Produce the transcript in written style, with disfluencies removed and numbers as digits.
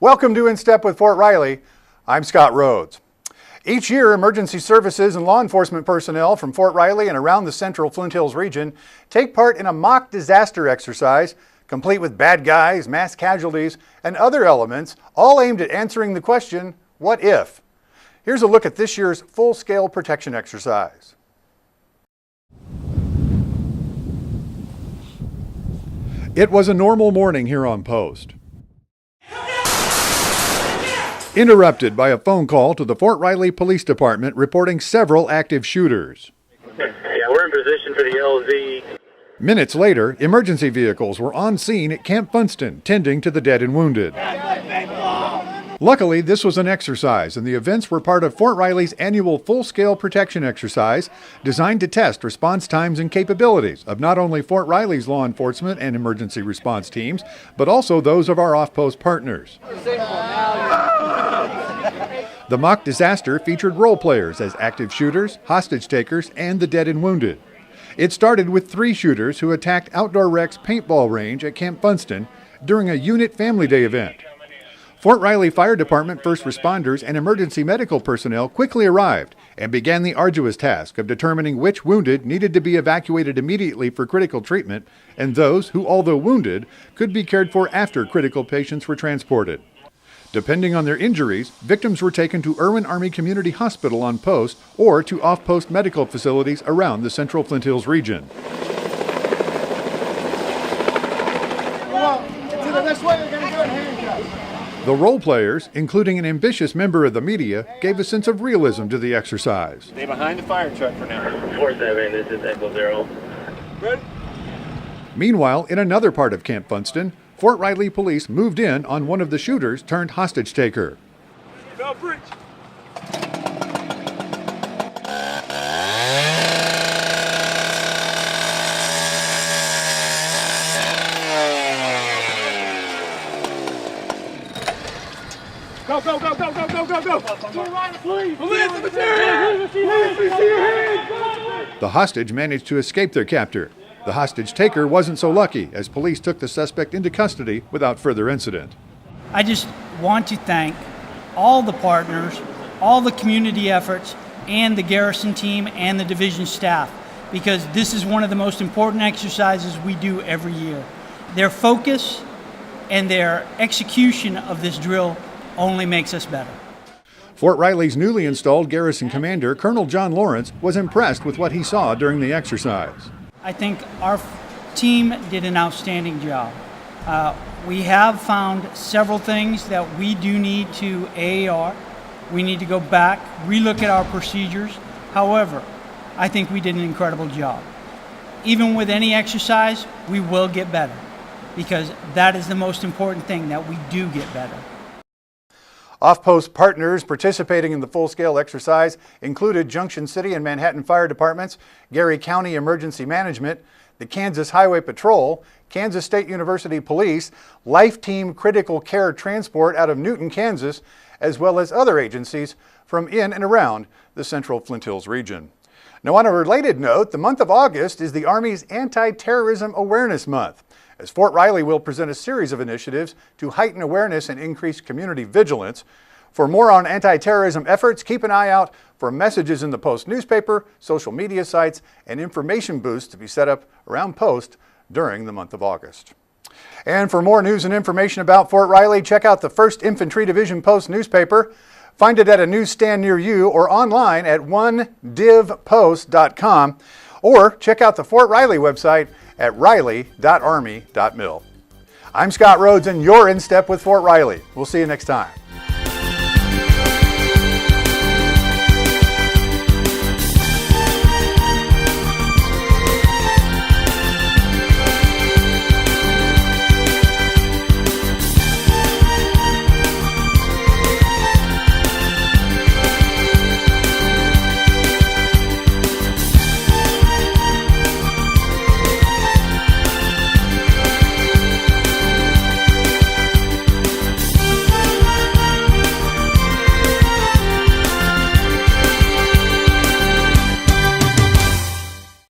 Welcome to In Step with Fort Riley. I'm Scott Rhodes. Each year, emergency services and law enforcement personnel from Fort Riley and around the central Flint Hills region take part in a mock disaster exercise, complete with bad guys, mass casualties, and other elements, all aimed at answering the question, what if? Here's a look at this year's full-scale protection exercise. It was a normal morning here on post. Interrupted by a phone call to the Fort Riley Police Department reporting several active shooters. Yeah, we're in position for the LZ. Minutes later, emergency vehicles were on scene at Camp Funston, tending to the dead and wounded. Luckily, this was an exercise, and the events were part of Fort Riley's annual full-scale protection exercise designed to test response times and capabilities of not only Fort Riley's law enforcement and emergency response teams, but also those of our off-post partners. The mock disaster featured role players as active shooters, hostage takers, and the dead and wounded. It started with 3 shooters who attacked Outdoor Rec's paintball range at Camp Funston during a unit Family Day event. Fort Riley Fire Department first responders and emergency medical personnel quickly arrived and began the arduous task of determining which wounded needed to be evacuated immediately for critical treatment and those who, although wounded, could be cared for after critical patients were transported. Depending on their injuries, victims were taken to Irwin Army Community Hospital on post or to off-post medical facilities around the central Flint Hills region. The role players, including an ambitious member of the media, gave a sense of realism to the exercise. Stay behind the fire truck for now. 4-7, this is Echo Zero. Ready? Meanwhile, in another part of Camp Funston, Fort Riley police moved in on one of the shooters turned hostage taker. Bell Bridge. Go, go, go, go, go, go, go, go! To the right, please! Police, let me see your hand! Let me see your hand! The hostage managed to escape their captor. The hostage taker wasn't so lucky, as police took the suspect into custody without further incident. I just want to thank all the partners, all the community efforts, and the garrison team and the division staff, because this is one of the most important exercises we do every year. Their focus and their execution of this drill only makes us better. Fort Riley's newly installed garrison commander, Colonel John Lawrence, was impressed with what he saw during the exercise. I think our team did an outstanding job. We have found several things that we do need to AAR. We need to go back, relook at our procedures. However, I think we did an incredible job. Even with any exercise, we will get better, because that is the most important thing, that we do get better. Off-post partners participating in the full-scale exercise included Junction City and Manhattan Fire Departments, Gary County Emergency Management, the Kansas Highway Patrol, Kansas State University Police, Life Team Critical Care Transport out of Newton, Kansas, as well as other agencies from in and around the central Flint Hills region. Now, on a related note, the month of August is the Army's Antiterrorism Awareness Month, as Fort Riley will present a series of initiatives to heighten awareness and increase community vigilance. For more on anti-terrorism efforts, keep an eye out for messages in the Post newspaper, social media sites, and information booths to be set up around Post during the month of August. And for more news and information about Fort Riley, check out the 1st Infantry Division Post newspaper. Find it at a newsstand near you or online at onedivpost.com, or check out the Fort Riley website at riley.army.mil. I'm Scott Rhodes, and you're in step with Fort Riley. We'll see you next time.